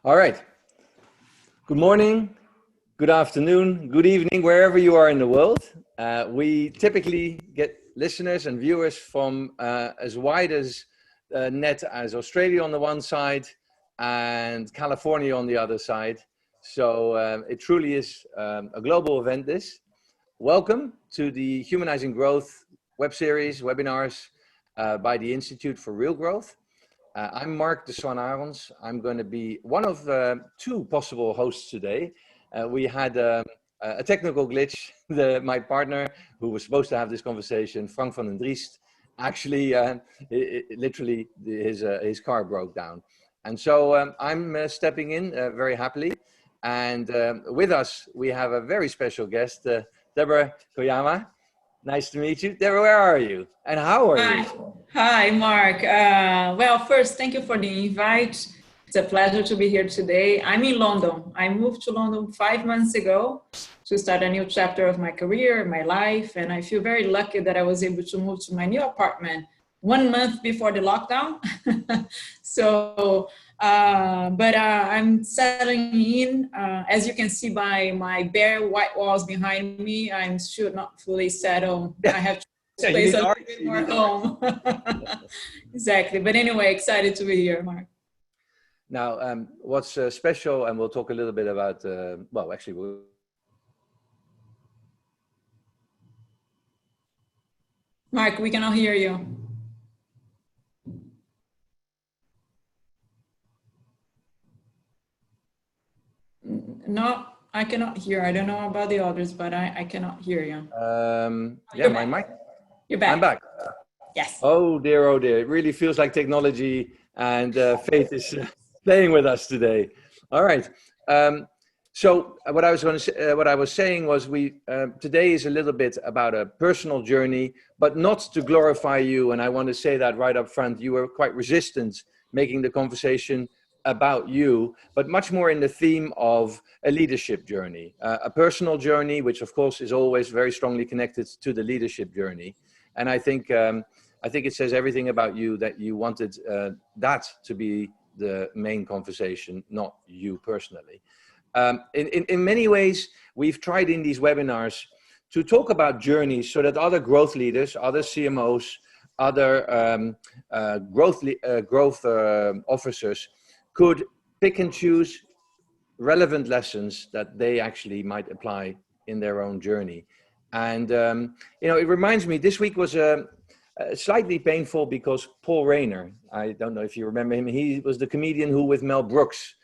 All right. Good morning, good afternoon, good evening, wherever you are in the world. We typically get listeners and viewers from as wide as net as Australia on the one side and California on the other side. So it truly is a global event, this. Welcome to the Humanizing Growth web series, webinars by the Institute for Real Growth. I'm Mark de Swan-Arons. I'm going to be one of two possible hosts today. We had a technical glitch. My partner, who was supposed to have this conversation, Frank van den Driest, actually, literally, his car broke down. And so I'm stepping in very happily. And with us, we have a very special guest, Debora Koyama. Nice to meet you. Debora, where are you? And how are you? Hi, Mark. Well, first, thank you for the invite. It's a pleasure to be here today. I'm in London. I moved to London 5 months ago to start a new chapter of my career, my life, and I feel very lucky that I was able to move to my new apartment 1 month before the lockdown. But I'm settling in. As you can see by my bare white walls behind me, I'm still not fully settled. I have to space a little bit more home. Exactly. But anyway, excited to be here, Mark. Now, what's special, and we'll talk a little bit about, Mark, we cannot hear you. No, I cannot hear. I don't know about the others, but I cannot hear you. Yeah, my mic. You're back. I'm back. Yes. Oh dear, oh dear. It really feels like technology and fate is playing with us today. All right. So what I was saying was today is a little bit about a personal journey, but not to glorify you. And I want to say that right up front. You were quite resistant making the conversation about you, but much more in the theme of a leadership journey, a personal journey, which of course is always very strongly connected to the leadership journey. And I think it says everything about you that you wanted that to be the main conversation, not you personally. In many ways, we've tried in these webinars to talk about journeys so that other growth leaders, other CMOs, other growth officers could pick and choose relevant lessons that they actually might apply in their own journey. And, it reminds me, this week was slightly painful because Paul Rayner, I don't know if you remember him, he was the comedian who with Mel Brooks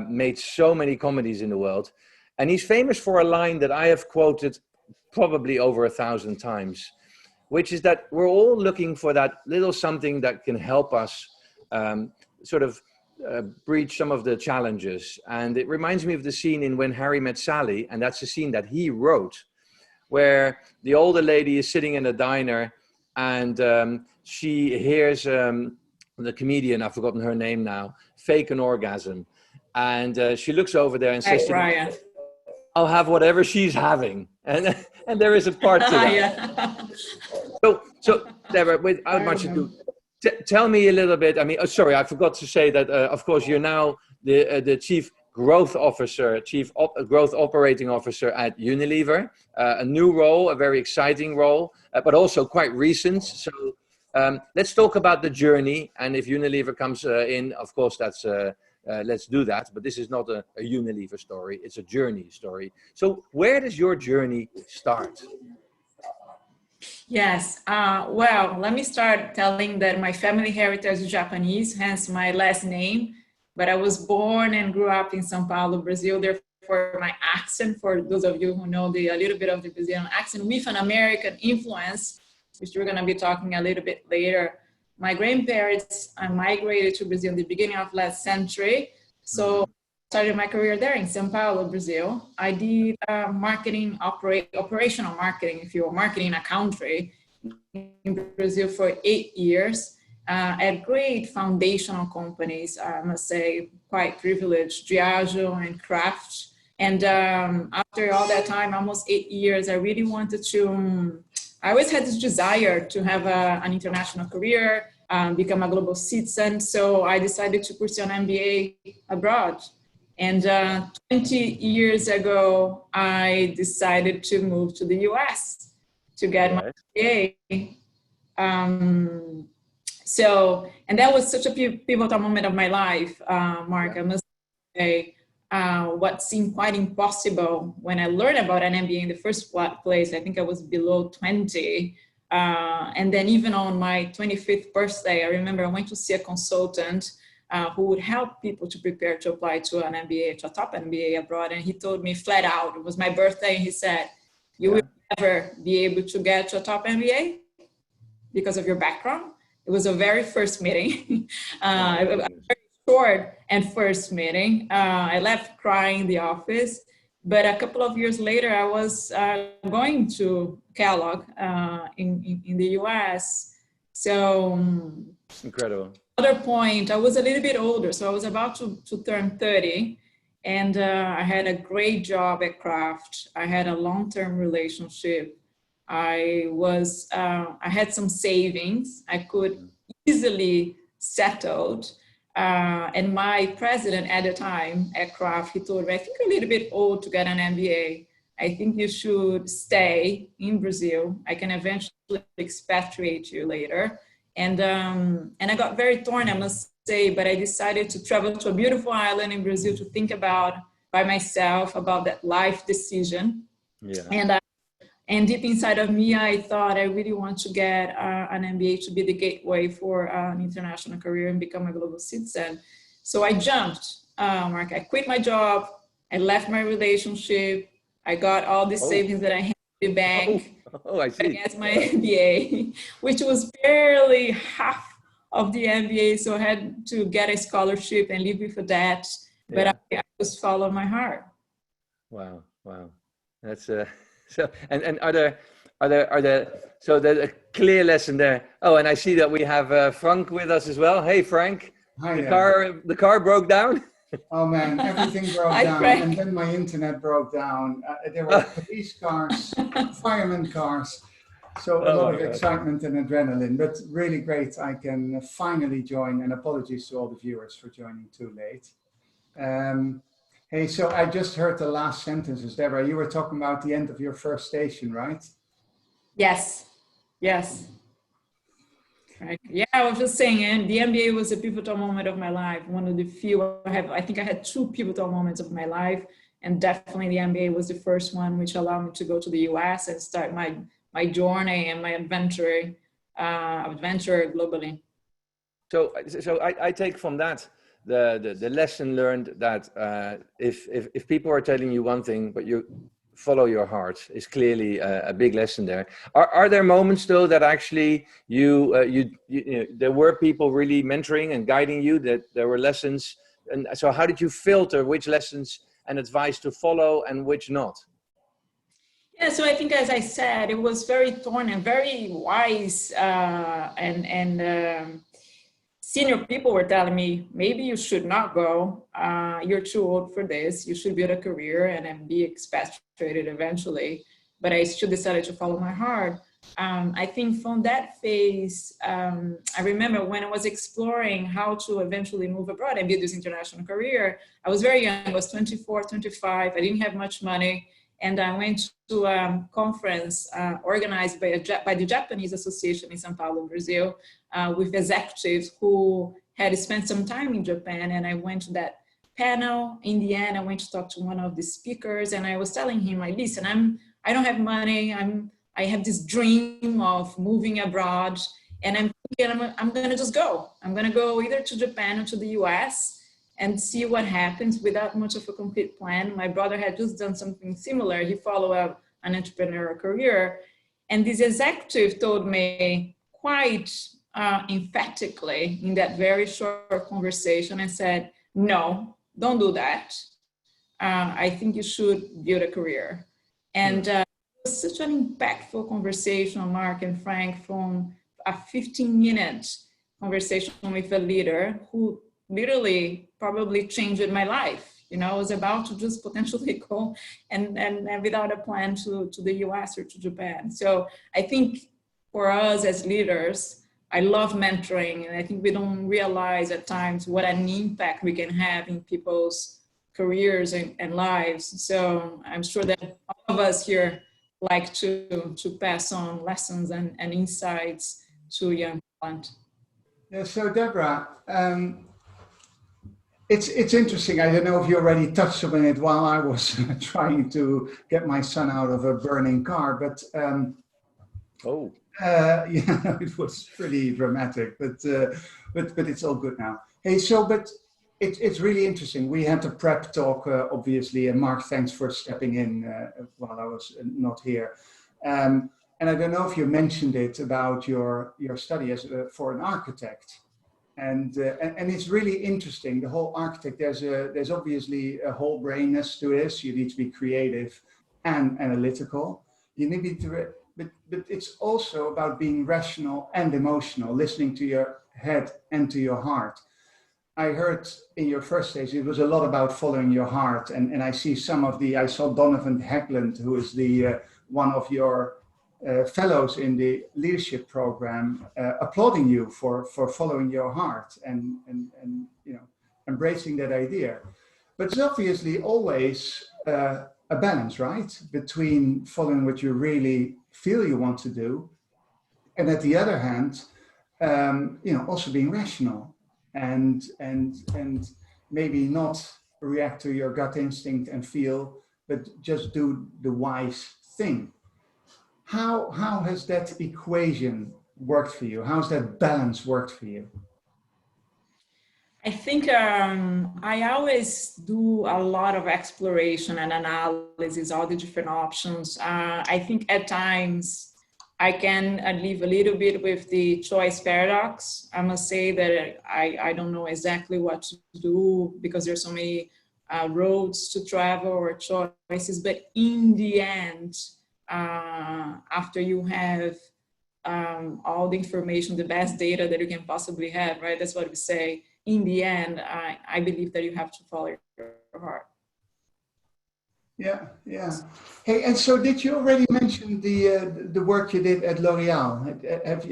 made so many comedies in the world. And he's famous for a line that I have quoted probably over 1,000 times, which is that we're all looking for that little something that can help us breach some of the challenges. And it reminds me of the scene in When Harry Met Sally, and that's a scene that he wrote, where the older lady is sitting in a diner and she hears the comedian, I've forgotten her name now, fake an orgasm. And she looks over there and says, Ryan, I'll have whatever she's having. And there is a part to that. Yeah. So Debora, without much ado, tell me a little bit. I mean, sorry, I forgot to say that, of course, you're now the Chief Growth Officer, Growth Operating Officer at Unilever, a new role, a very exciting role, but also quite recent. So let's talk about the journey. And if Unilever comes in, of course, let's do that. But this is not a Unilever story. It's a journey story. So where does your journey start? Yes. Well, let me start telling that my family heritage is Japanese, hence my last name. But I was born and grew up in São Paulo, Brazil. Therefore, my accent, for those of you who know a little bit of the Brazilian accent, with an American influence, which we're going to be talking a little bit later. My grandparents migrated to Brazil in the beginning of last century. So I started my career there in São Paulo, Brazil. I did operational marketing, if you will, marketing in a country in Brazil for 8 years. At great foundational companies, I must say, quite privileged, Diageo and Kraft. And after all that time, almost 8 years, I really wanted to, I always had this desire to have an international career, become a global citizen. So I decided to pursue an MBA abroad. And 20 years ago, I decided to move to the US to get my MBA. And that was such a pivotal moment of my life, Mark. I must say, what seemed quite impossible when I learned about an MBA in the first place. I think I was below 20. And then even on my 25th birthday, I remember I went to see a consultant who would help people to prepare to apply to an MBA, to a top MBA abroad. And he told me flat out, it was my birthday, and he said, you will never be able to get to a top MBA because of your background. It was a very first meeting, a very short and first meeting. I left crying in the office, but a couple of years later, I was going to Kellogg in the US. So incredible. Other point, I was a little bit older, so I was about to turn 30, and I had a great job at Kraft. I had a long-term relationship. I had some savings. I could easily settled. And my president at the time at Kraft, he told me, I think you're a little bit old to get an MBA. I think you should stay in Brazil. I can eventually expatriate you later. And I got very torn, I must say, but I decided to travel to a beautiful island in Brazil to think about by myself about that life decision. Yeah. And deep inside of me, I thought I really want to get an MBA to be the gateway for an international career and become a global citizen. So I jumped, Mark. I quit my job. I left my relationship. I got all the savings that I had in the bank. I see. Against my MBA, which was barely half of the MBA. So I had to get a scholarship and live with that. But I just followed my heart. Wow. That's so. And are there so there's a clear lesson there. Oh, and I see that we have Frank with us as well. Hey, Frank. Hi. The car broke down. Oh man, everything broke down, and then my internet broke down. There were police cars, fireman cars, so a lot of excitement and adrenaline, but really great. I can finally join, and apologies to all the viewers for joining too late. Hey, so I just heard the last sentences, Deborah. You were talking about the end of your first station, right? Yes. Right. Yeah, I was just saying, and the MBA was a pivotal moment of my life. One of the few I think I had two pivotal moments of my life, and definitely the MBA was the first one, which allowed me to go to the US and start my journey and my adventure globally. So I take from that the lesson learned that if people are telling you one thing, but you follow your heart is clearly a big lesson there. Are there moments though that actually you know, there were people really mentoring and guiding you, that there were lessons, and so how did you filter which lessons and advice to follow and which not? Yeah, so I think, as I said, it was very thorny and very wise, and senior people were telling me, maybe you should not go. You're too old for this. You should build a career and then be expatriated eventually. But I still decided to follow my heart. I think from that phase, I remember when I was exploring how to eventually move abroad and build this international career, I was very young. I was 24, 25. I didn't have much money. And I went to a conference organized by the Japanese Association in São Paulo, Brazil, with executives who had spent some time in Japan. And I went to that panel. In the end, I went to talk to one of the speakers, and I was telling him, like, listen, I don't have money. I have this dream of moving abroad, and I'm thinking I'm going to just go. I'm going to go either to Japan or to the US and see what happens without much of a complete plan. My brother had just done something similar. He followed an entrepreneurial career. And this executive told me quite emphatically in that very short conversation and said, no, don't do that. I think you should build a career. And it was such an impactful conversation, Mark and Frank, from a 15-minute conversation with a leader who literally probably changed my life. You know, I was about to just potentially go and without a plan to the US or to Japan. So I think for us as leaders, I love mentoring, and I think we don't realize at times what an impact we can have in people's careers and lives. So I'm sure that all of us here like to pass on lessons and insights to young talent. Yeah, so Debora, it's interesting. I don't know if you already touched on it while I was trying to get my son out of a burning car, but yeah, it was pretty dramatic, but it's all good now. Hey, so but it's really interesting. We had a prep talk, obviously, and Mark, thanks for stepping in while I was not here. And I don't know if you mentioned it about your study as for an architect. And it's really interesting. The whole architect, there's obviously a whole brainness to this. You need to be creative and analytical. You need to, but it's also about being rational and emotional, listening to your head and to your heart. I heard in your first stage, it was a lot about following your heart. And I see I saw Donovan Hegland, who is the one of your fellows in the leadership program, applauding you for following your heart and you know, embracing that idea. But it's obviously always a balance, right? Between following what you really feel you want to do, and at the other hand, you know, also being rational and maybe not react to your gut instinct and feel, but just do the wise thing. How has that equation worked for you? How's that balance worked for you? I think I always do a lot of exploration and analysis, all the different options. I think at times I can live a little bit with the choice paradox. I must say that I don't know exactly what to do because there's so many roads to travel or choices, but in the end, after you have all the information, the best data that you can possibly have, right? That's what we say. In the end, I believe that you have to follow your heart. Yeah, yeah. Hey, and so did you already mention the work you did at L'Oreal?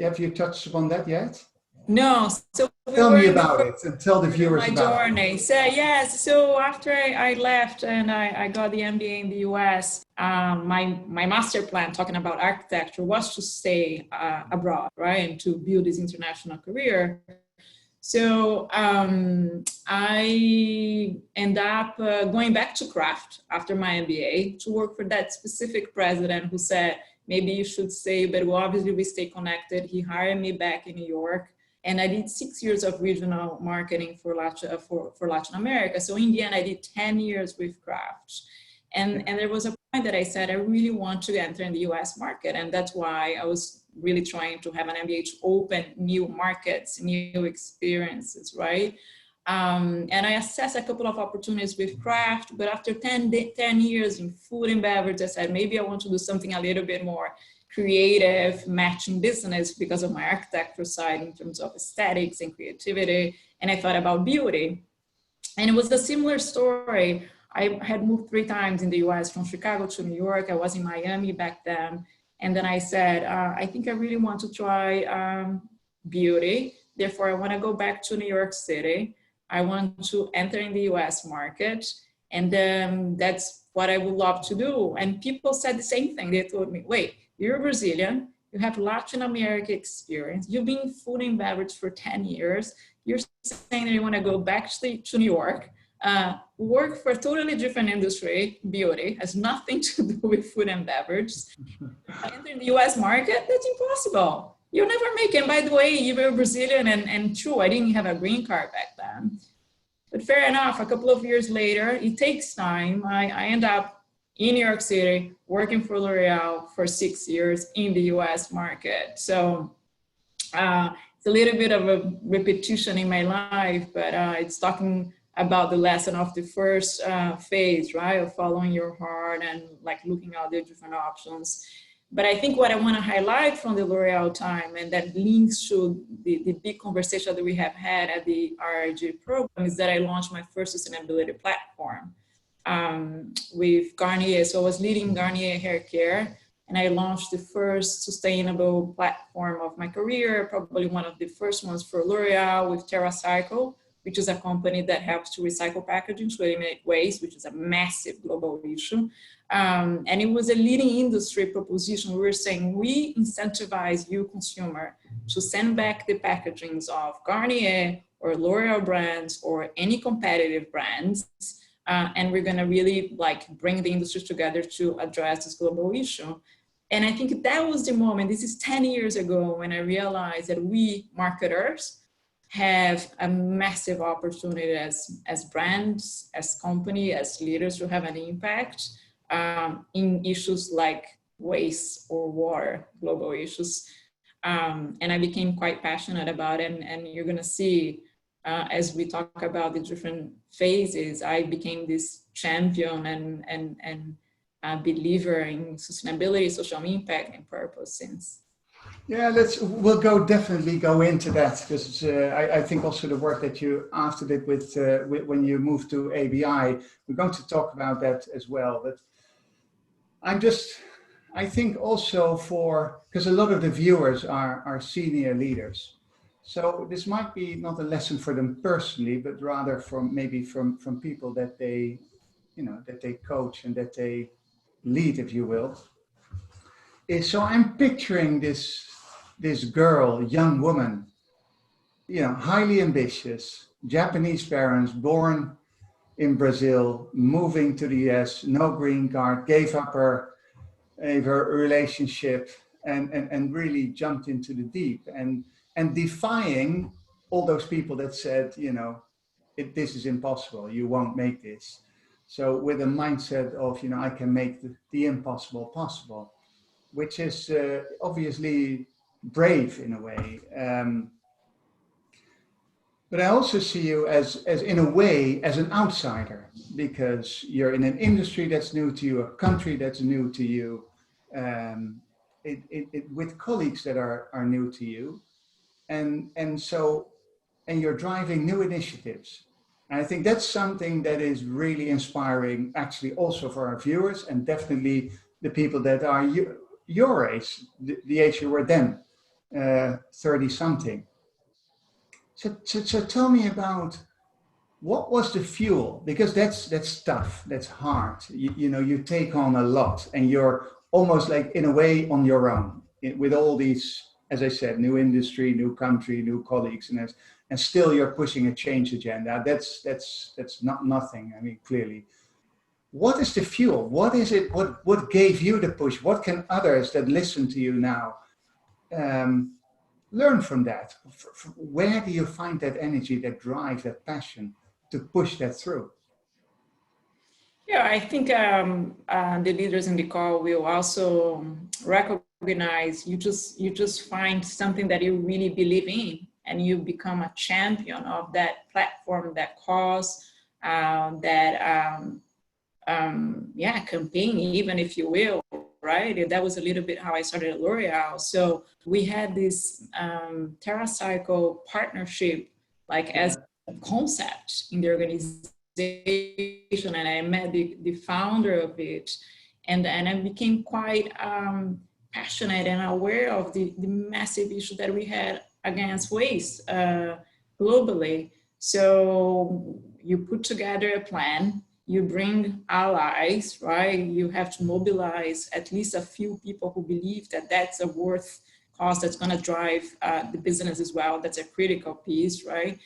Have you touched upon that yet? No. So tell me about it and tell the viewers my about journey. it. So yes, so after I left and I got the MBA in the US, my master plan talking about architecture was to stay abroad, right, and to build this international career. So I end up going back to Kraft after my MBA to work for that specific president who said, maybe you should stay, but obviously we stay connected. He hired me back in New York, and I did 6 years of regional marketing for Latin America. So in the end, I did 10 years with Kraft. And there was a point that I said, I really want to enter in the US market. And that's why I was really trying to have an MBA to open new markets, new experiences, right? And I assessed a couple of opportunities with Kraft, but after 10 years in food and beverage, I said, maybe I want to do something a little bit more creative, matching business because of my architecture side in terms of aesthetics and creativity. And I thought about beauty. And it was a similar story. I had moved 3 times in the US from Chicago to New York. I was in Miami back then. And then I said, I think I really want to try beauty. Therefore, I want to go back to New York City. I want to enter in the US market. And then that's what I would love to do. And people said the same thing. They told me, wait, you're Brazilian. You have Latin America experience. You've been in food and beverage for 10 years. You're saying that you want to go back to New York. Work for a totally different industry, beauty, has nothing to do with food and beverage. Enter the US market, that's impossible. You'll never make it. And by the way, you were Brazilian and true, I didn't have a green card back then. But fair enough, a couple of years later, it takes time. I end up in New York City, working for L'Oreal for 6 years in the US market. So it's a little bit of a repetition in my life, but it's talking about the lesson of the first phase, right, of following your heart and like looking at the different options. But I think what I want to highlight from the L'Oreal time, and that links to the big conversation that we have had at the IRG program, is that I launched my first sustainability platform with Garnier. So I was leading Garnier Hair Care and I launched the first sustainable platform of my career, probably one of the first ones for L'Oreal with TerraCycle, which is a company that helps to recycle packaging to eliminate waste, which is a massive global issue. And it was a leading industry proposition. We were saying, we incentivize you, consumer, to send back the packagings of Garnier or L'Oreal brands or any competitive brands. And we're gonna really like bring the industries together to address this global issue. And I think that was the moment, this is 10 years ago, when I realized that we marketers have a massive opportunity as brands, as company, as leaders to have an impact in issues like waste or water, global issues. And I became quite passionate about it. And you're gonna see, as we talk about the different phases, I became this champion and believer in sustainability, social impact, and purpose since. Yeah, we'll definitely go into that, because I think also the work that you after did with when you moved to ABI, we're going to talk about that as well. But I think also because a lot of the viewers are senior leaders, so this might be not a lesson for them personally, but rather from people that they, that they coach and that they lead, if you will. So I'm picturing this girl, young woman, highly ambitious, Japanese parents, born in Brazil, moving to the US, no green card, gave up her relationship and really jumped into the deep and defying all those people that said, this is impossible, you won't make this. So with a mindset of, I can make the impossible possible, which is obviously brave in a way. But I also see you as in a way, as an outsider, because you're in an industry that's new to you, a country that's new to you, with colleagues that are new to you. And you're driving new initiatives. And I think that's something that is really inspiring, actually also for our viewers, and definitely the people that are your age, the age you were then, 30 something. So tell me about what was the fuel, because that's tough, that's hard. You take on a lot, and you're almost like in a way on your own with all these, as I said, new industry, new country, new colleagues, and still you're pushing a change agenda. That's not nothing. I mean, clearly. What is the fuel? What is it? What gave you the push? What can others that listen to you now learn from that? Where do you find that energy, that drive, that passion to push that through? Yeah, I think the leaders in the call will also recognize you just find something that you really believe in, and you become a champion of that platform, that cause, campaign, even if you will, right? That was a little bit how I started at L'Oreal. So we had this TerraCycle partnership, like as a concept in the organization, and I met the founder of it, and I became quite passionate and aware of the massive issue that we had against waste globally. So you put together a plan, you bring allies, right? You have to mobilize at least a few people who believe that that's a worth cause that's going to drive the business as well. That's a critical piece, right?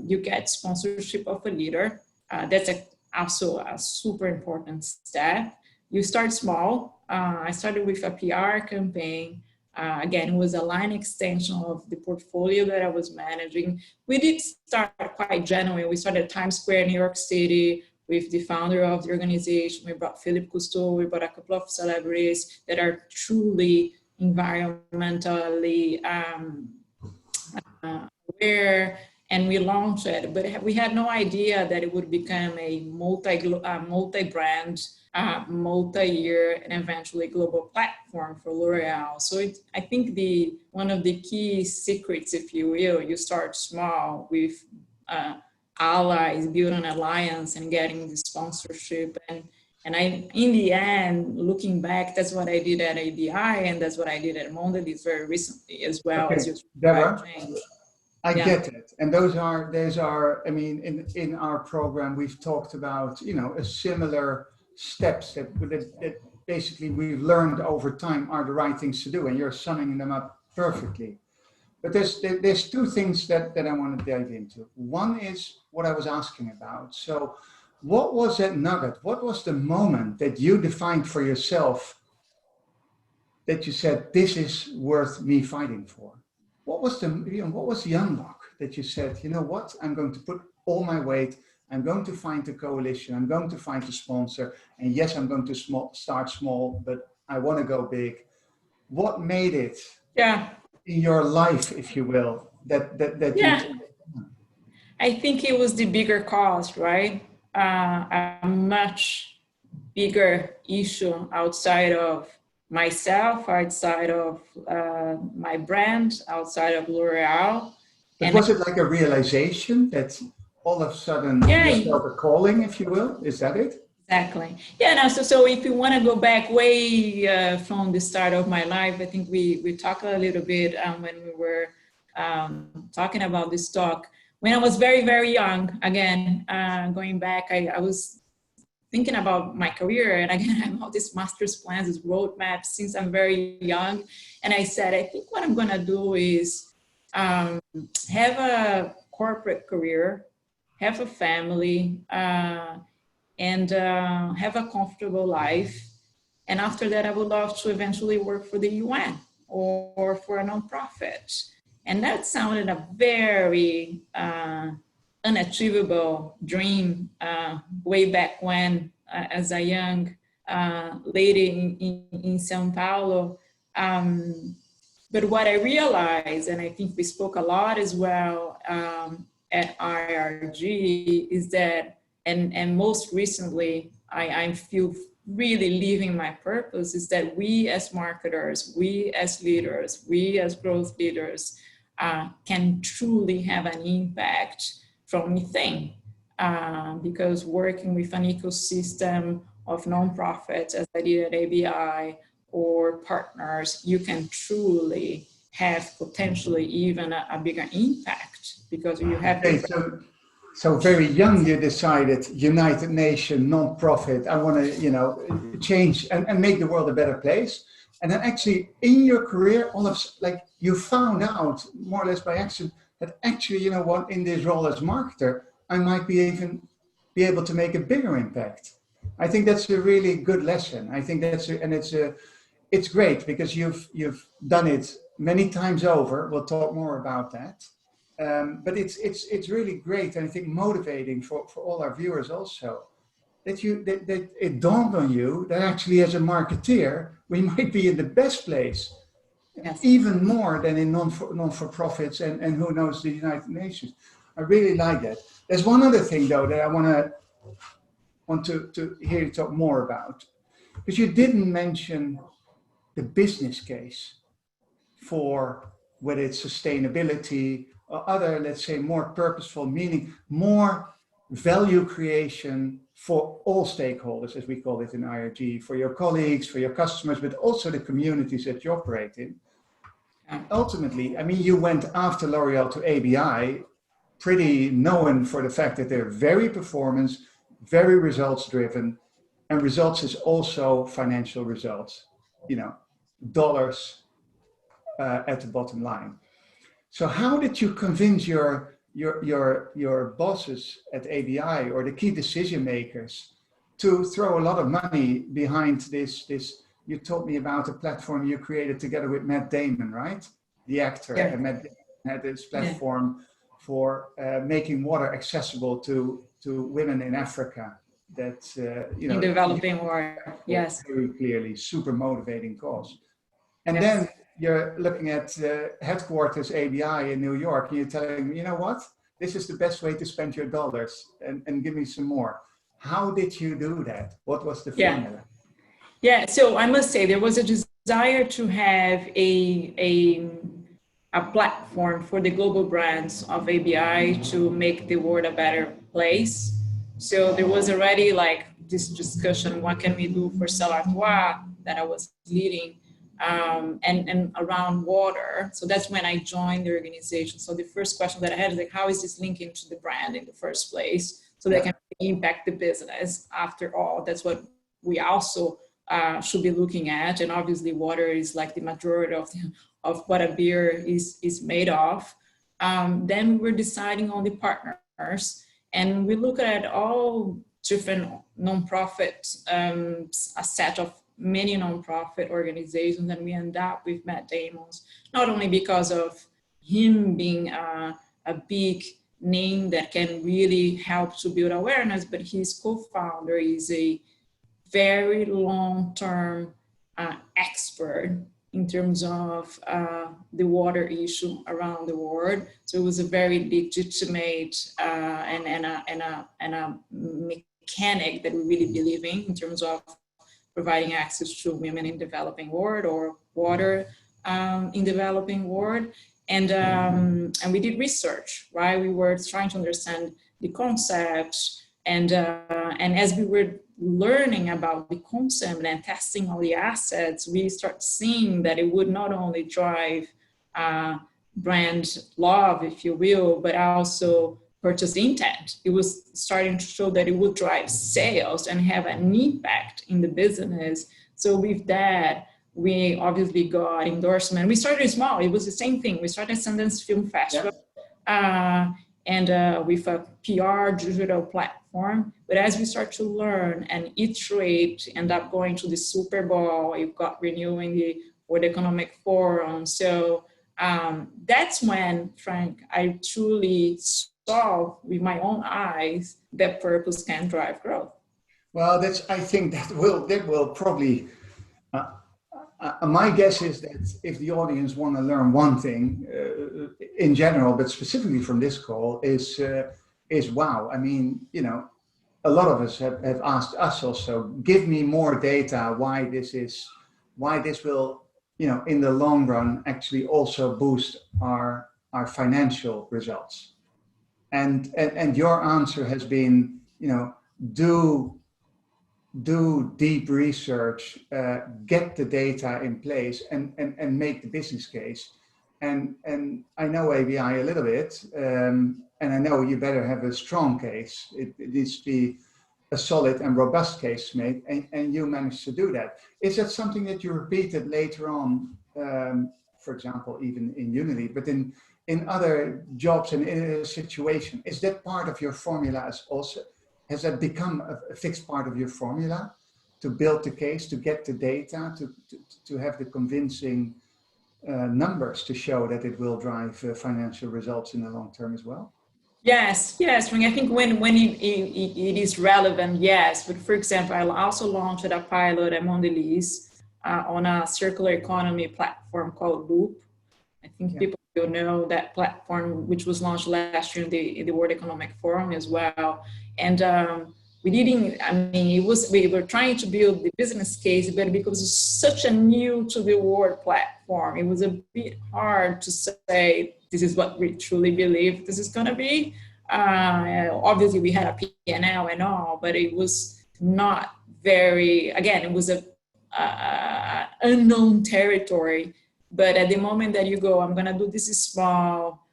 You get sponsorship of a leader. That's also a super important step. You start small. I started with a PR campaign. Again, it was a line extension of the portfolio that I was managing. We did start quite genuine. We started at Times Square, New York City, with the founder of the organization. We brought Philippe Cousteau. We brought a couple of celebrities that are truly environmentally aware, and we launched it. But we had no idea that it would become a multi-brand, multi-year, and eventually global platform for L'Oreal. So I think one of the key secrets, if you will, you start small with allies, build an alliance, and getting the sponsorship, and And in the end, looking back, that's what I did at ABI, and that's what I did at Mondelez very recently as well. Okay, as you Debora, I get it. And those are, I mean, in our program, we've talked about, a similar steps that basically we've learned over time are the right things to do, and you're summing them up perfectly. But there's two things that I want to dive into. One is what I was asking about. So what was that nugget? What was the moment that you defined for yourself that you said, this is worth me fighting for? What was the unlock that you said, you know what, I'm going to put all my weight, I'm going to find a coalition, I'm going to find a sponsor, and yes, I'm going to start small, but I want to go big. What made it in your life, if you will, that you... I think it was the bigger cause, right? A much bigger issue outside of myself, outside of my brand, outside of L'Oreal. But was it like a realization that all of a sudden you felt a calling, if you will? Is that it? Exactly. Yeah. Now, so if you want to go back way from the start of my life, I think we talked a little bit when we were talking about this talk. When I was very, very young, again, going back, I was thinking about my career, and again, I have all these master's plans, these roadmaps since I'm very young. And I said, I think what I'm going to do is have a corporate career, have a family, and have a comfortable life. And after that, I would love to eventually work for the UN or for a nonprofit. And that sounded a very unachievable dream way back when, as a young lady in São Paulo. But what I realized, and I think we spoke a lot as well at IRG, is that, and most recently, I feel really living my purpose, is that we as marketers, we as leaders, we as growth leaders can truly have an impact from within. Because working with an ecosystem of nonprofits, as I did at ABI, or partners, you can truly have potentially even a bigger impact, because you have... Okay, so very young, you decided United Nations, nonprofit, I want to, change and make the world a better place. And then actually in your career, you found out more or less by accident that actually, you know what, in this role as marketer, I might be able to make a bigger impact. I think that's a really good lesson. I think it's great because you've done it many times over. We'll talk more about that. But it's really great, and I think motivating for all our viewers also, that it dawned on you that actually as a marketeer, we might be in the best place, even more than in non-for-profits and who knows, the United Nations. I really like that. There's one other thing though that I want to hear you talk more about, because you didn't mention the business case for whether it's sustainability or other, let's say, more purposeful, meaning more value creation for all stakeholders, as we call it in IRG, for your colleagues, for your customers, but also the communities that you operate in. And ultimately, I mean, you went after L'Oreal to ABI, pretty known for the fact that they're very performance, very results driven, and results is also financial results, dollars at the bottom line. So how did you convince your bosses at ABI or the key decision makers to throw a lot of money behind this? You told me about a platform you created together with Matt Damon, right? The actor. Yeah. And Matt Damon had this platform for making water accessible to women in Africa. That in developing world, yes, very clearly, super motivating cause. And then you're looking at headquarters ABI in New York, and you're telling me, you know what, this is the best way to spend your dollars, and give me some more. How did you do that? What was the formula? Yeah, so I must say there was a desire to have a platform for the global brands of ABI to make the world a better place. So there was already like this discussion, what can we do for Salatois that I was leading, and around water. So that's when I joined the organization. So the first question that I had is like, how is this linking to the brand in the first place? So that can impact the business. After all, that's what we also should be looking at. And obviously water is like the majority of what a beer is made of. Then we're deciding on the partners, and we look at all different nonprofit, a set of many nonprofit organizations, and we end up with Matt Damon's, not only because of him being a big name that can really help to build awareness, but his co-founder is a very long-term expert in terms of the water issue around the world. So it was a very legitimate and a mechanic that we really believe in terms of providing access to women in developing world or water in developing world. And we did research, right? We were trying to understand the concepts, and as we were learning about the concept and testing all the assets, we start seeing that it would not only drive brand love, if you will, but also purchase intent. It was starting to show that it would drive sales and have an impact in the business. So with that, we obviously got endorsement. We started small. It was the same thing. We started Sundance Film Festival. And with a PR digital platform. But as we start to learn and iterate, end up going to the Super Bowl, you've got renewing the World Economic Forum. So that's when, Frank, I truly saw with my own eyes that purpose can drive growth. Well, I think that will probably, my guess is that if the audience want to learn one thing in general, but specifically from this call, is wow. I mean, you know, a lot of us have asked us also, give me more data, why this will, you know, in the long run actually also boost our financial results. And your answer has been, you know, do deep research, get the data in place, and make the business case. And I know ABI a little bit, and I know you better have a strong case. It needs to be a solid and robust case made, and you managed to do that. Is that something that you repeated later on, for example, even in Unilever, but in other jobs and in a situation? Is that part of your formula as also? Has that become a fixed part of your formula to build the case, to get the data, to have the convincing numbers to show that it will drive financial results in the long term as well? Yes. I think when it is relevant, yes. But for example, I also launched a pilot at Mondelez on a circular economy platform called Loop. I think people will know that platform, which was launched last year in the World Economic Forum as well. And we were trying to build the business case, but because it's such a new to the world platform, it was a bit hard to say, this is what we truly believe this is going to be. Obviously we had a P&L and all, but it was not very, again, it was a unknown territory. But at the moment that you go, I'm going to do this small,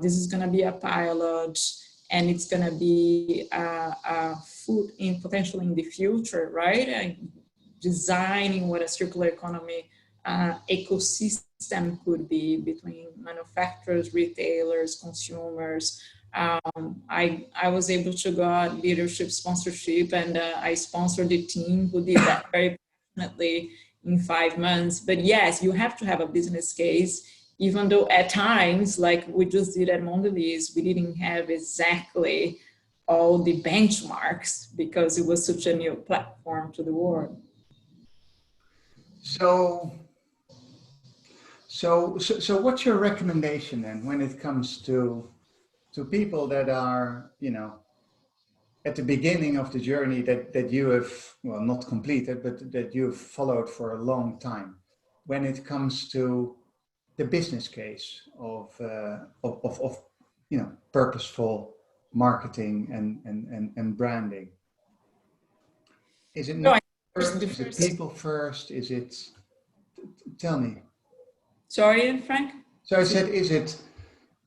this is going to be a pilot, and it's going to be a food potentially in the future, right? And designing what a circular economy ecosystem could be between manufacturers, retailers, consumers. I was able to get leadership sponsorship, and I sponsored the team who did that very passionately in 5 months. But yes, you have to have a business case, even though at times, like we just did at Mondelez, we didn't have exactly all the benchmarks because it was such a new platform to the world. So what's your recommendation then when it comes to people that are, you know, at the beginning of the journey that you have, well, not completed, but that you've followed for a long time, when it comes to the business case of you know, purposeful marketing and branding? Is it No, first? Is it people first? Is it? Tell me. Sorry, Frank. So I said, is it?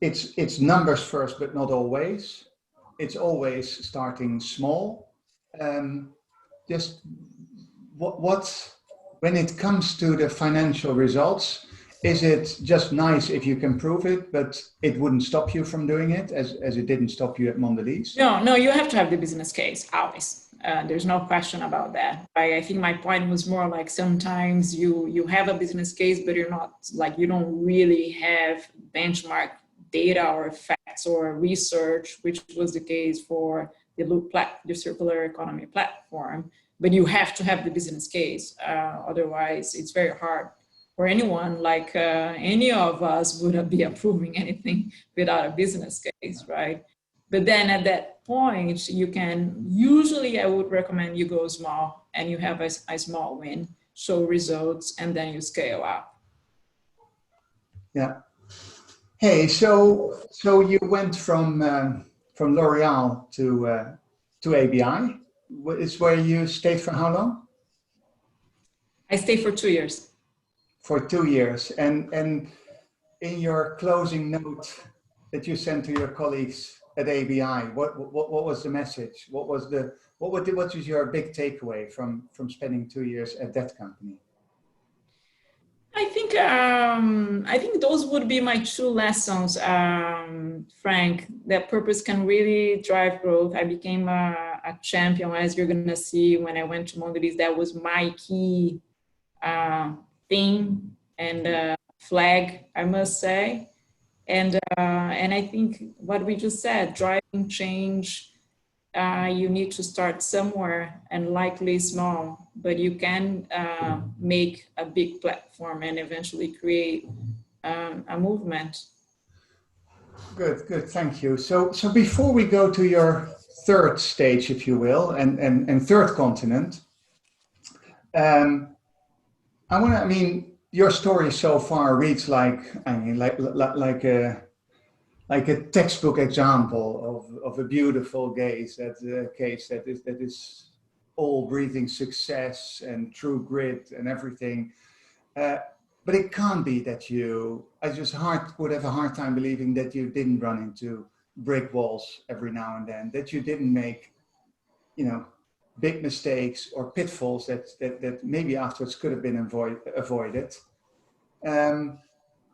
It's numbers first, but not always. It's always starting small. Just what when it comes to the financial results, is it just nice if you can prove it, but it wouldn't stop you from doing it, as it didn't stop you at Mondelez? No, you have to have the business case, always. There's no question about that. I think my point was more like sometimes you have a business case, but you're not like, you don't really have benchmark data or facts or research, which was the case for the circular economy platform. But you have to have the business case. Otherwise, it's very hard for anyone, like any of us would be approving anything without a business case, right? But then at that point, you can, usually I would recommend you go small and you have a small win, show results, and then you scale up. Yeah. Hey, so you went from L'Oreal to ABI. Is where you stayed for how long? I stayed for 2 years. For 2 years, and in your closing note that you sent to your colleagues at ABI, what was the message? What was your big takeaway from spending 2 years at that company? I think those would be my 2 lessons, Frank. That purpose can really drive growth. I became a champion, as you're gonna see when I went to Mondelez. That was my key thing and flag, I must say. And I think what we just said, driving change, you need to start somewhere and likely small, but you can make a big platform and eventually create a movement. Good, thank you. So before we go to your third stage, if you will, and third continent, your story so far reads like a textbook example of a beautiful case that is all breathing success and true grit and everything. But it can't be that would have a hard time believing that you didn't run into brick walls every now and then, that you didn't make, big mistakes or pitfalls that maybe afterwards could have been avoided.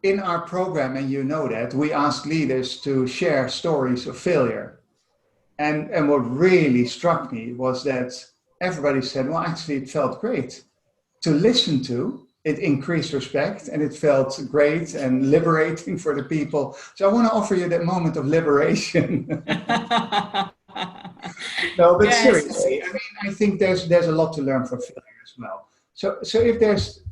In our program, and you know that, we ask leaders to share stories of failure. And what really struck me was that everybody said, well, actually, it felt great to listen to. It increased respect and it felt great and liberating for the people. So I want to offer you that moment of liberation. No, but yes. Seriously, I think there's a lot to learn from failure as well. So if there's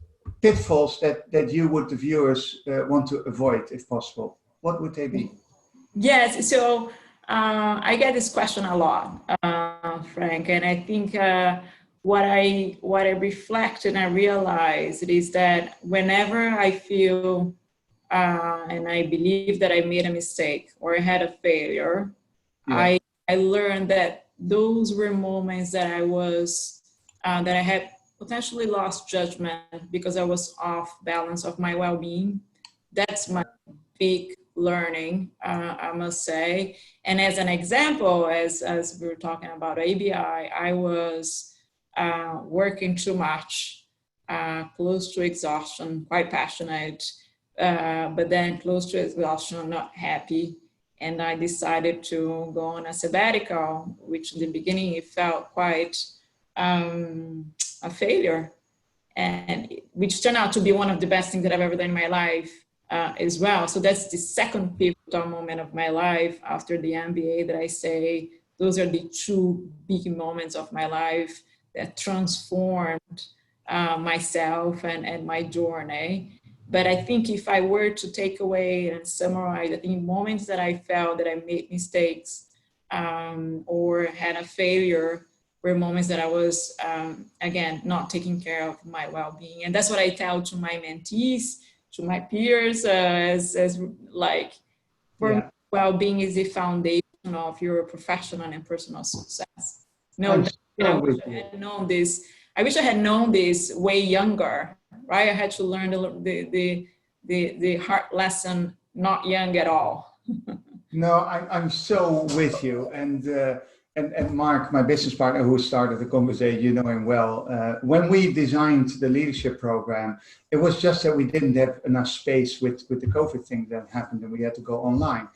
pitfalls that you would, the viewers, want to avoid if possible, what would they be? Yes, so I get this question a lot, Frank, and I think what I reflect and I realized is that whenever I feel and I believe that I made a mistake or I had a failure, yeah. I learned that those were moments that that I had potentially lost judgment because I was off balance of my well-being. That's my big learning, I must say. And as an example, as we were talking about ABI, I was working too much, close to exhaustion, quite passionate, but then close to exhaustion, not happy. And I decided to go on a sabbatical, which in the beginning it felt quite a failure, and which turned out to be one of the best things that I've ever done in my life as well. So that's the second pivotal moment of my life after the MBA that I say those are the 2 big moments of my life that transformed myself and my journey. But I think if I were to take away and summarize, I think moments that I felt that I made mistakes or had a failure were moments that I was, again, not taking care of my well-being. And that's what I tell to my mentees, to my peers, as like, for me, well-being is the foundation of your professional and personal success. I wish I had known this. I wish I had known this way younger, right? I had to learn the hard lesson not young at all. No, I'm so with you. And Mark, my business partner who started the conversation, you know him well. When we designed the leadership program, it was just that we didn't have enough space with the COVID thing that happened and we had to go online.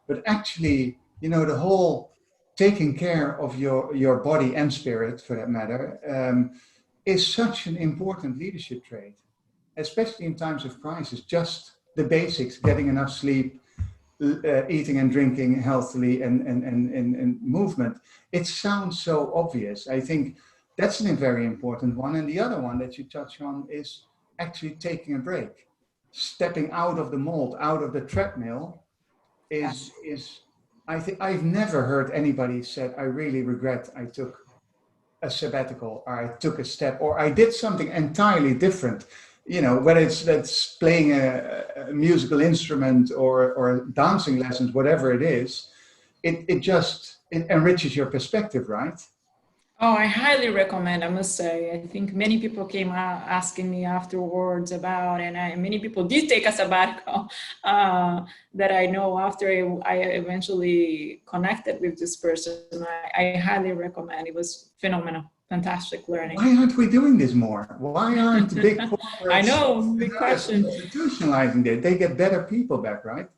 But actually, you know, the whole taking care of your body and spirit, for that matter, is such an important leadership trait, especially in times of crisis. Just the basics, getting enough sleep, eating and drinking healthily, and movement. It sounds so obvious. I think that's a very important one. And the other one that you touch on is actually taking a break, stepping out of the mold, out of the treadmill. I think I've never heard anybody said, I really regret I took a sabbatical, or I took a step, or I did something entirely different. You know, whether that's playing a musical instrument or dancing lessons, whatever it is, it enriches your perspective, right? Oh, I highly recommend, I must say. I think many people came out asking me afterwards about, and many people did take a sabbatical that I know after I eventually connected with this person. I highly recommend. It was phenomenal. Fantastic learning. Why aren't we doing this more? Why aren't big corporates I know, big question. Institutionalizing it? They get better people back, right?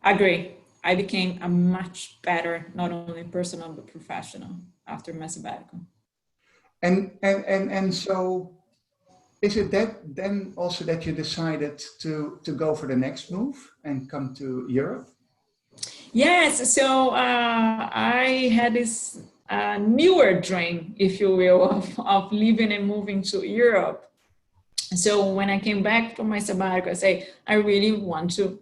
Agree. I became a much better, not only personal, but professional after my sabbatical. And so is it that then also that you decided to go for the next move and come to Europe? Yes. So I had this newer dream, if you will, of living and moving to Europe. So when I came back from my sabbatical, I say, I really want to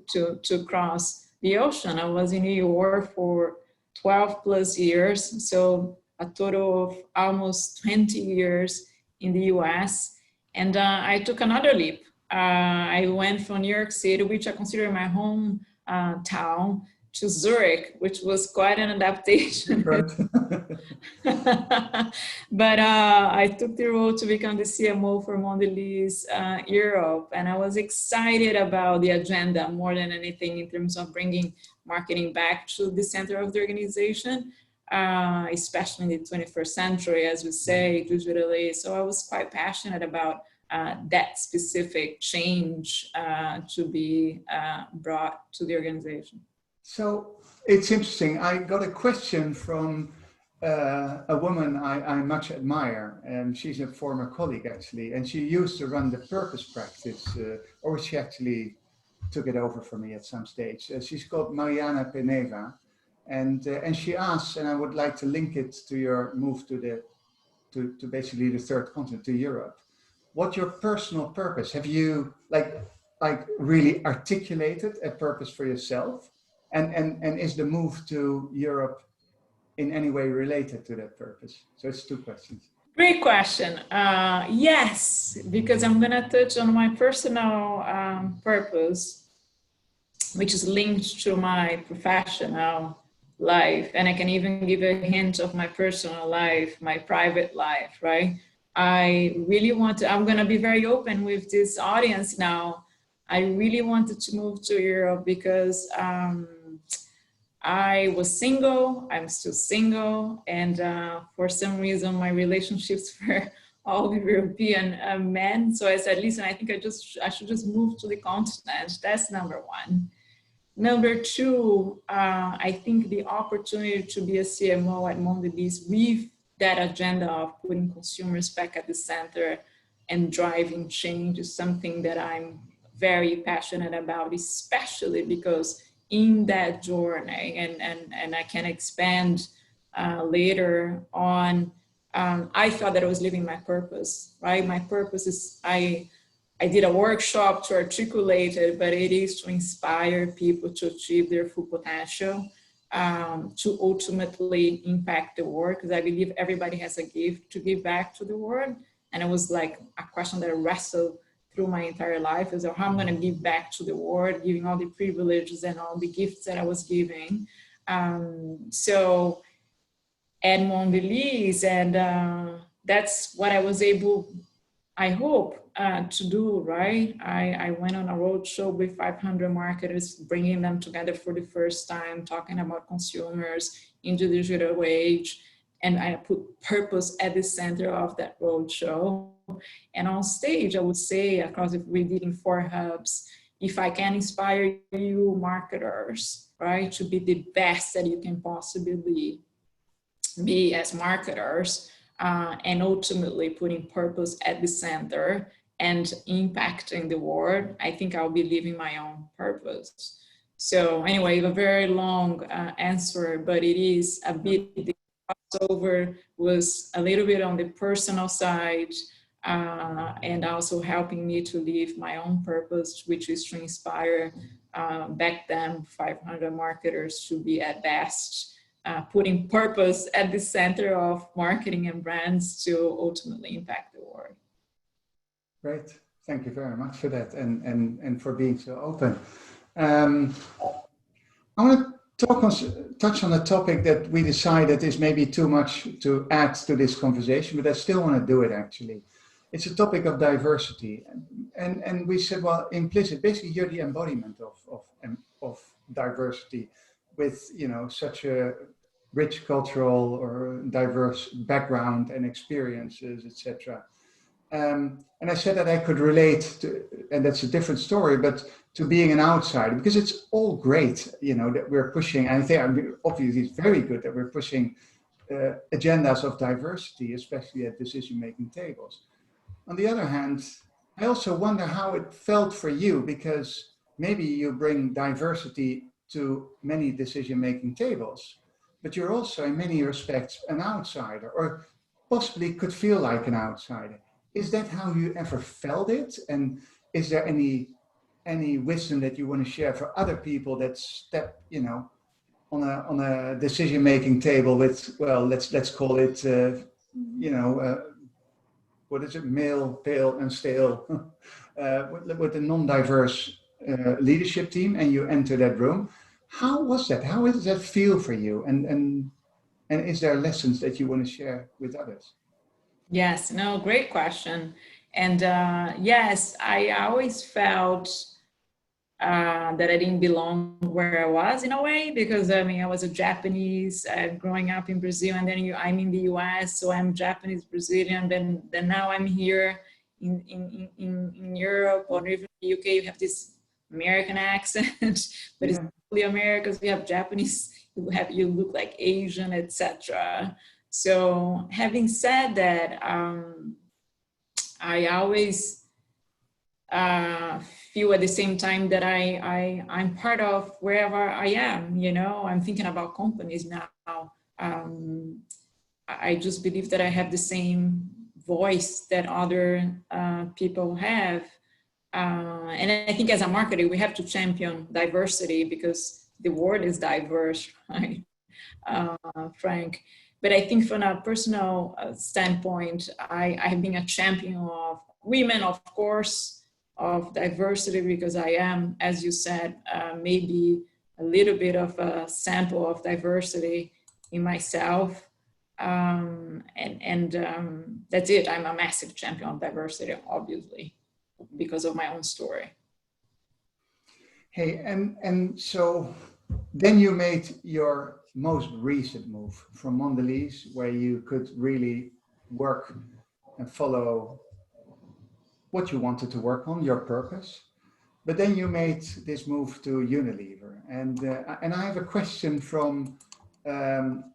cross the ocean. I was in New York for 12 plus years. So a total of almost 20 years in the US. And I took another leap. I went from New York City, which I consider my home town, to Zurich, which was quite an adaptation. But I took the role to become the CMO for Mondelez Europe. And I was excited about the agenda more than anything in terms of bringing marketing back to the center of the organization, especially in the 21st century, as we say, digitally. So I was quite passionate about that specific change to be brought to the organization. So it's interesting. I got a question from a woman I much admire, and she's a former colleague actually, and she used to run the purpose practice, or she actually took it over for me at some stage. She's called Mariana Peneva, and she asks, and I would like to link it to your move to basically the third continent, to Europe. What's your personal purpose? Have you like really articulated a purpose for yourself? And is the move to Europe in any way related to that purpose? So it's two questions. Great question. Yes, because I'm going to touch on my personal purpose, which is linked to my professional life. And I can even give a hint of my personal life, my private life, right? I really want to, I'm going to be very open with this audience now. I really wanted to move to Europe because I was single, I'm still single, and for some reason my relationships were all with European men. So I said, listen, I think I should just move to the continent. That's number one. Number two, I think the opportunity to be a CMO at Mondelez with that agenda of putting consumers back at the center and driving change is something that I'm very passionate about, especially because in that journey, and I can expand later on, I thought that I was living my purpose, right? My purpose is, I did a workshop to articulate it, but it is to inspire people to achieve their full potential, to ultimately impact the world, because I believe everybody has a gift to give back to the world. And it was like a question that I wrestled through my entire life, is how I'm going to give back to the world, giving all the privileges and all the gifts that I was giving. So at Mondelez, and that's what I was able, I hope, to do, right? I went on a roadshow with 500 marketers, bringing them together for the first time, talking about consumers in the digital age, and I put purpose at the center of that roadshow. And on stage, I would say, across, if we did in 4 hubs, if I can inspire you marketers, right, to be the best that you can possibly be as marketers, and ultimately putting purpose at the center and impacting the world, I think I'll be living my own purpose. So anyway, a very long answer, but it is a bit, the crossover was a little bit on the personal side, and also helping me to live my own purpose, which is to inspire back then 500 marketers to be at best, putting purpose at the center of marketing and brands to ultimately impact the world. Great, thank you very much for that, and for being so open. I want to touch on a topic that we decided is maybe too much to add to this conversation, but I still want to do it actually. It's a topic of diversity, and we said, well, implicit, basically you're the embodiment of diversity, with, you know, such a rich cultural or diverse background and experiences, etc. And I said that I could relate to, and that's a different story, but to being an outsider, because it's all great, you know, that we're pushing, and I think obviously it's very good that we're pushing agendas of diversity, especially at decision-making tables. On the other hand, I also wonder how it felt for you, because maybe you bring diversity to many decision-making tables, but you're also in many respects an outsider, or possibly could feel like an outsider. Is that how you ever felt it? And is there any wisdom that you want to share for other people that step, you know, on a decision-making table with, well, let's call it, you know, what is it, male, pale, and stale, with a non-diverse leadership team, and you enter that room? How was that? How does that feel for you? And is there lessons that you want to share with others? Yes, no, great question. And yes, I always felt that I didn't belong where I was in a way, because I mean, I was a Japanese growing up in Brazil, and then I'm in the US, so I'm Japanese Brazilian. Then now I'm here in Europe, or even the UK. You have this American accent, but it's really Americans. We have Japanese. You look like Asian, etc. So having said that, I always feel at the same time that I'm part of wherever I am, you know. I'm thinking about companies now. I just believe that I have the same voice that other people have. And I think as a marketer, we have to champion diversity, because the world is diverse, right, Frank? But I think from a personal standpoint, I have been a champion of women, of course, of diversity, because I am, as you said, maybe a little bit of a sample of diversity in myself. That's it. I'm a massive champion of diversity, obviously, because of my own story. Hey, and so then you made your most recent move from Mondelez, where you could really work and follow what you wanted to work on, your purpose. But then you made this move to Unilever, and I have a question from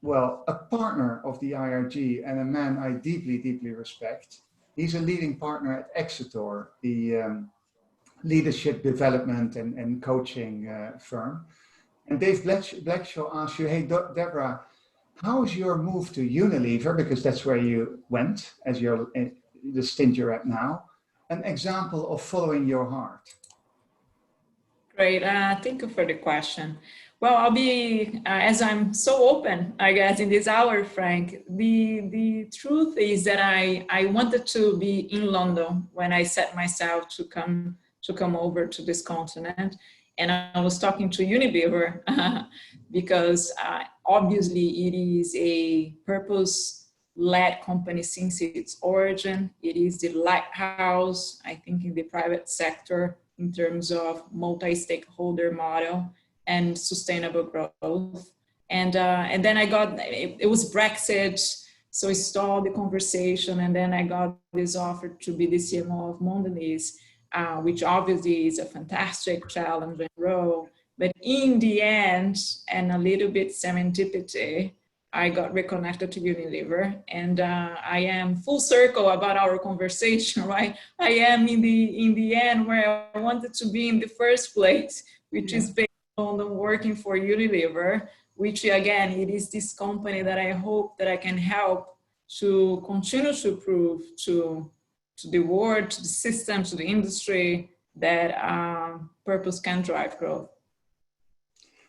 well, a partner of the IRG and a man I deeply respect. He's a leading partner at Exeter, the leadership development and coaching firm. And Dave Blackshaw asked you, hey, Debora, how is your move to Unilever, because that's where you went as the stint you're at now, an example of following your heart? Great, thank you for the question. Well, I'll be, as I'm so open, I guess, in this hour, Frank, the truth is that I wanted to be in London when I set myself to come over to this continent. And I was talking to Unilever because obviously it is a purpose-led company since its origin. It is the lighthouse, I think, in the private sector in terms of multi-stakeholder model and sustainable growth. And then I got, it was Brexit, so I stalled the conversation, and then I got this offer to be the CMO of Mondelez, which obviously is a fantastic challenge and role. But in the end, and a little bit serendipity, I got reconnected to Unilever, and I am full circle about our conversation, right? I am in the end where I wanted to be in the first place, which is based on working for Unilever, which again, it is this company that I hope that I can help to continue to prove to the world, to the system, to the industry, that purpose can drive growth.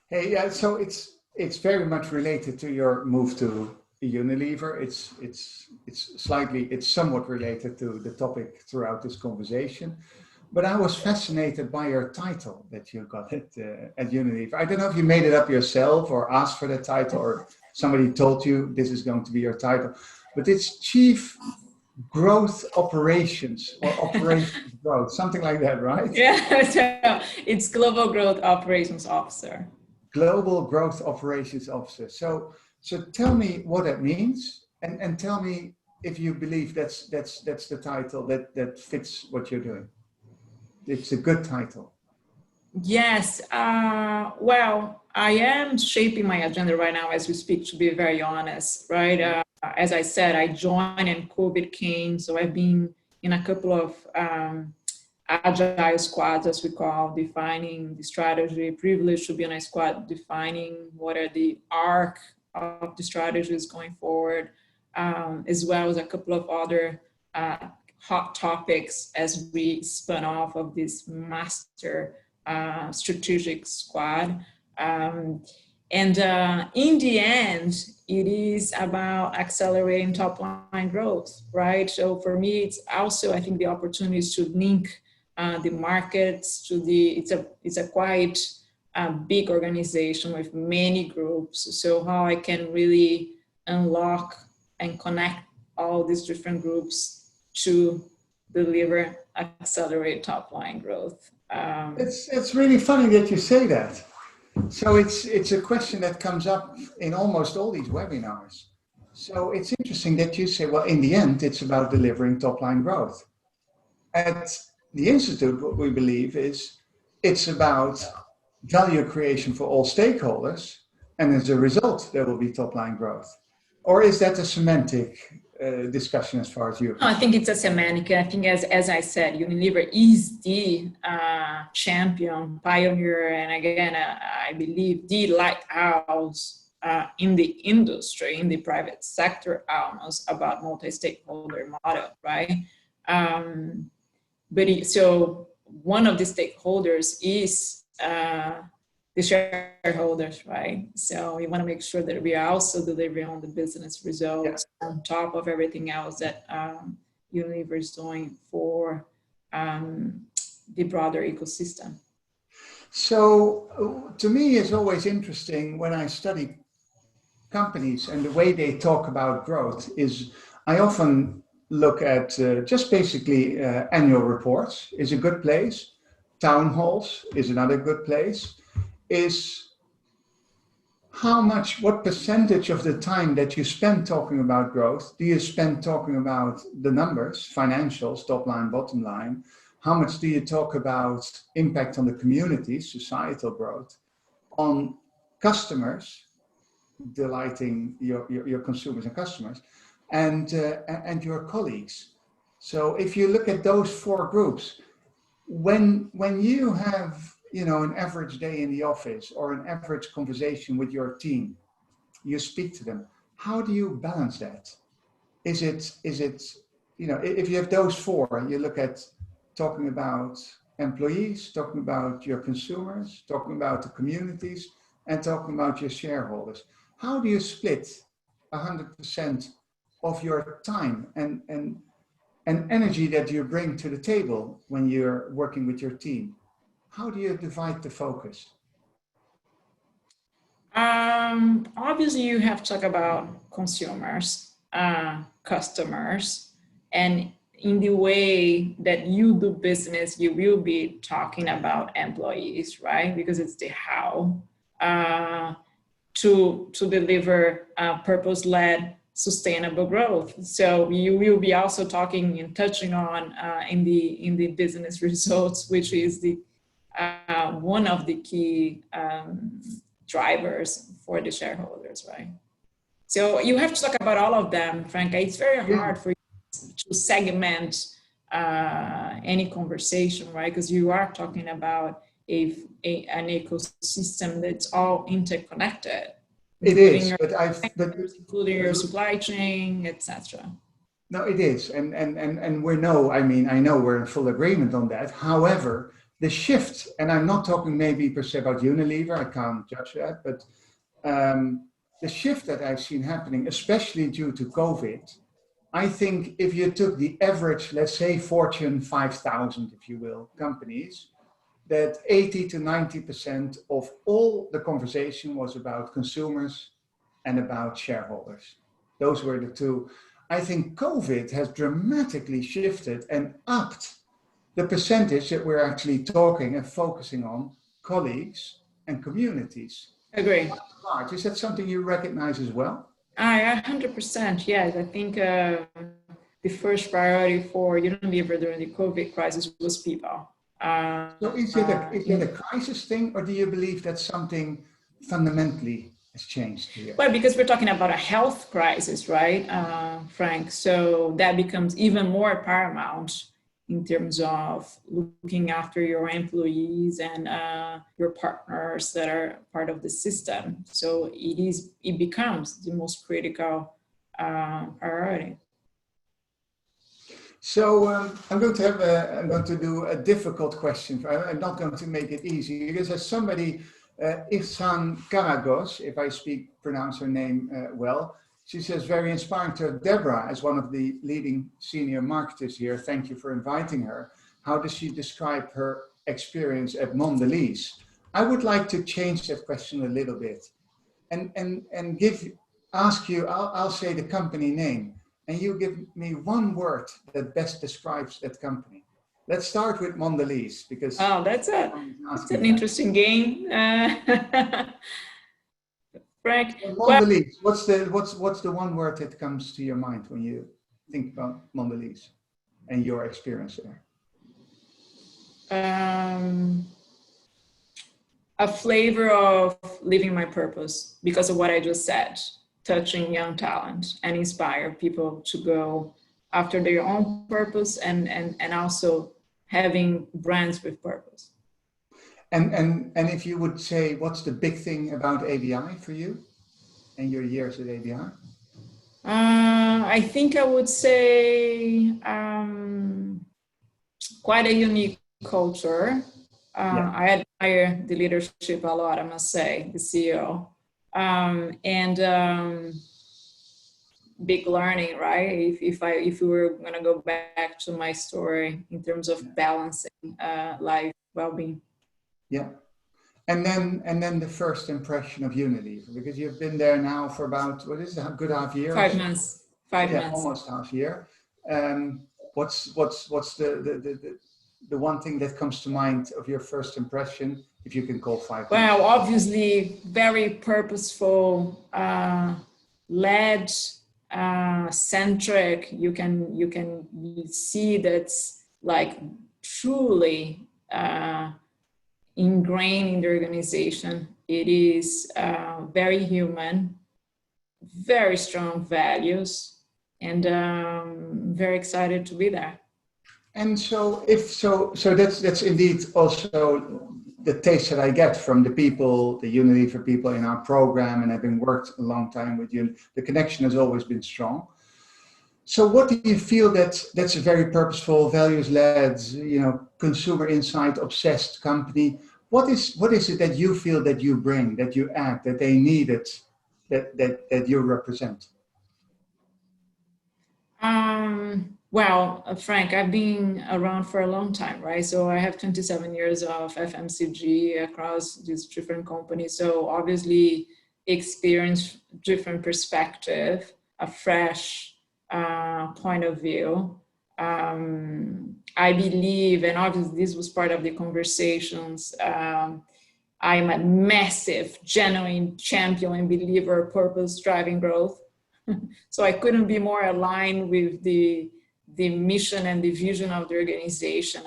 Hey, yeah, so it's very much related to your move to Unilever. It's somewhat related to the topic throughout this conversation. But I was fascinated by your title that you got at Unilever. I don't know if you made it up yourself or asked for the title, or somebody told you this is going to be your title. But it's Chief Growth Operations or Operations Growth, something like that, right? Yeah, so it's Global Growth Operations Officer. Global Growth Operations Officer. So tell me what that means, and tell me if you believe that's the title that fits what you're doing. It's a good title. Yes. Well, I am shaping my agenda right now as we speak, to be very honest, right? As I said, I joined and COVID came. So I've been in a couple of agile squads, as we call, defining the strategy, privileged to be on a squad, defining what are the arc of the strategies going forward, as well as a couple of other hot topics as we spun off of this master strategic squad. And in the end, it is about accelerating top line growth, right? So for me, it's also, I think, the opportunities to link the markets to it's a quite big organization with many groups. So how I can really unlock and connect all these different groups to deliver accelerate top line growth. It's really funny that you say that. So it's a question that comes up in almost all these webinars. So it's interesting that you say, well, in the end, it's about delivering top line growth. At the Institute, what we believe is it's about value creation for all stakeholders, and as a result, there will be top line growth. Or is that a semantic discussion as far as you? No, I think it's a semantic. I think, as I said, Unilever is the champion, pioneer, and again, I believe the lighthouse in the industry, in the private sector, almost about multi-stakeholder model, right? So one of the stakeholders is the shareholders, right? So we want to make sure that we are also delivering on the business results on top of everything else that Unilever is doing for the broader ecosystem. So to me, it's always interesting when I study companies and the way they talk about growth is I often look at just basically annual reports is a good place. Town halls is another good place. Is what percentage of the time that you spend talking about growth do you spend talking about the numbers, financials, top line, bottom line? How much do you talk about impact on the community, societal growth, on customers, delighting your consumers and customers, and your colleagues? So if you look at those four groups, when you have an average day in the office or an average conversation with your team, you speak to them. How do you balance that? Is it if you have those four, you look at talking about employees, talking about your consumers, talking about the communities, and talking about your shareholders. How do you split 100% of your time and energy that you bring to the table when you're working with your team? how do you divide the focus? Obviously, you have to talk about consumers, customers, and in the way that you do business, you will be talking about employees, right? Because it's the how to deliver purpose-led sustainable growth. So you will be also talking and touching on in the business results, which is the one of the key drivers for the shareholders, right? So you have to talk about all of them, Frank. It's very hard for you to segment any conversation, right? Because you are talking about an ecosystem that's all interconnected. It is, including your supply chain, etc. No, it is, and I know we're in full agreement on that. However, the shift, and I'm not talking maybe per se about Unilever, I can't judge that, but the shift that I've seen happening, especially due to COVID, I think if you took the average, let's say Fortune 5,000, if you will, companies, that 80 to 90% of all the conversation was about consumers and about shareholders. Those were the two. I think COVID has dramatically shifted and upped the percentage that we're actually talking and focusing on colleagues and communities. Agree. Is that something you recognize as well? 100%, yes. I think the first priority for Unilever during the COVID crisis was people. So is it a crisis thing, or do you believe that something fundamentally has changed here? Well, because we're talking about a health crisis, right, Frank? So that becomes even more paramount in terms of looking after your employees and your partners that are part of the system. So it becomes the most critical priority. So I'm going to do a difficult question. I'm not going to make it easy, because as somebody, Ihsan Karagos, if I pronounce her name well, she says, very inspiring to have Debora as one of the leading senior marketers here. Thank you for inviting her. How does she describe her experience at Mondelez? I would like to change that question a little bit and ask you, I'll say the company name, and you give me one word that best describes that company. Let's start with Mondelez, because that's an interesting game. Frank, Mondelez, what's the one word that comes to your mind when you think about Mondelez and your experience there? A flavor of living my purpose, because of what I just said, touching young talent and inspire people to go after their own purpose and also having brands with purpose. And if you would say, what's the big thing about ABI for you and your years at ABI? I think I would say quite a unique culture. I admire the leadership a lot, I must say, the CEO. And big learning, right? If we were gonna go back to my story in terms of balancing life, well-being. Yeah, and then the first impression of Unilever, because you've been there now for about, what is it, a good half year? 5 months. 5 months. Almost half year. What's the one thing that comes to mind of your first impression, if you can call 5 months? Well, obviously, very purposeful, led, centric. You can see that's like truly ingrained in the organization. It is very human, very strong values, and very excited to be there. And so that's indeed also the taste that I get from the people, the Unilever people in our program, and having worked a long time with you, the connection has always been strong. So what do you feel that's a very purposeful, values-led, consumer insight obsessed company? What is it that you feel that you bring, that you add, that they needed, that you represent? Well, Frank, I've been around for a long time, right? So I have 27 years of FMCG across these different companies. So obviously experience different perspective, a fresh point of view. I believe, and obviously this was part of the conversations, I'm a massive, genuine champion and believer, purpose-driving growth. So I couldn't be more aligned with the mission and the vision of the organization.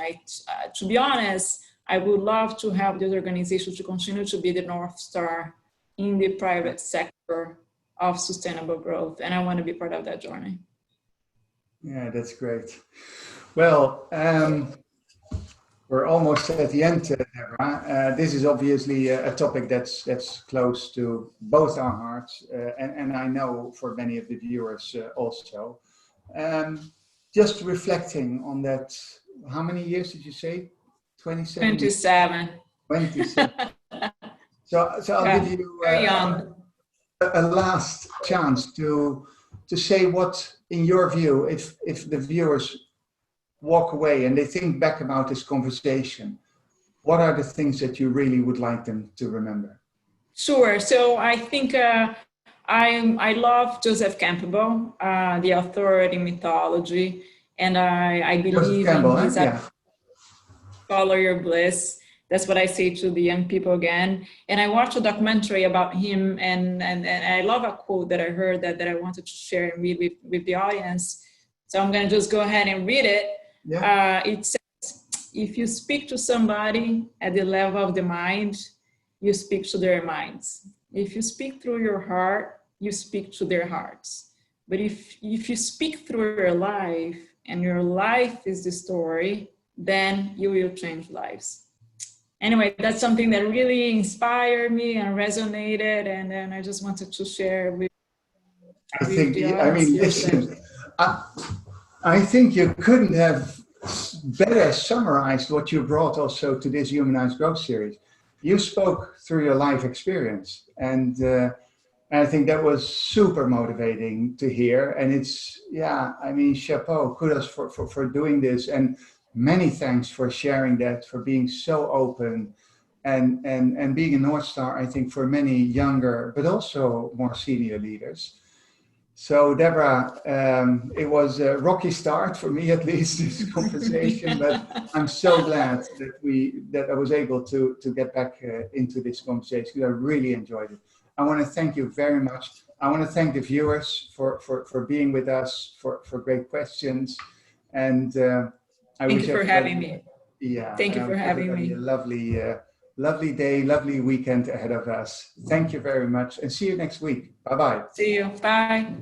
To be honest, I would love to have this organization to continue to be the North Star in the private sector of sustainable growth. And I want to be part of that journey. Yeah, that's great. Well, we're almost at the end, Debora. This is obviously a topic that's close to both our hearts, and I know for many of the viewers also. Just reflecting on that, how many years did you say? 27? 27. 27. So I'll give you a last chance to say what, in your view, if the viewers walk away and they think back about this conversation, what are the things that you really would like them to remember? Sure. So I think I love Joseph Campbell, the authority mythology, and I believe in his follow your bliss. That's what I say to the young people again. And I watched a documentary about him, and I love a quote that I heard that I wanted to share and read with the audience. So I'm going to just go ahead and read it. Yeah. It says, if you speak to somebody at the level of the mind, you speak to their minds. If you speak through your heart, you speak to their hearts. But if you speak through your life, and your life is the story, then you will change lives. Anyway, that's something that really inspired me and resonated, and then I just wanted to share with I think you couldn't have better summarized what you brought also to this Humanized Growth Series. You spoke through your life experience, and I think that was super motivating to hear. And it's, chapeau, kudos for doing this. And many thanks for sharing that, for being so open and being a North Star, I think, for many younger, but also more senior leaders. So Debora, it was a rocky start for me, at least, this conversation, but I'm so glad that I was able to get back into this conversation, because I really enjoyed it. I want to thank you very much. I want to thank the viewers for being with us, for great questions. And thank you for having me. Yeah. Thank you for having me. A lovely day, lovely weekend ahead of us. Thank you very much, and see you next week. Bye-bye. See you. Bye.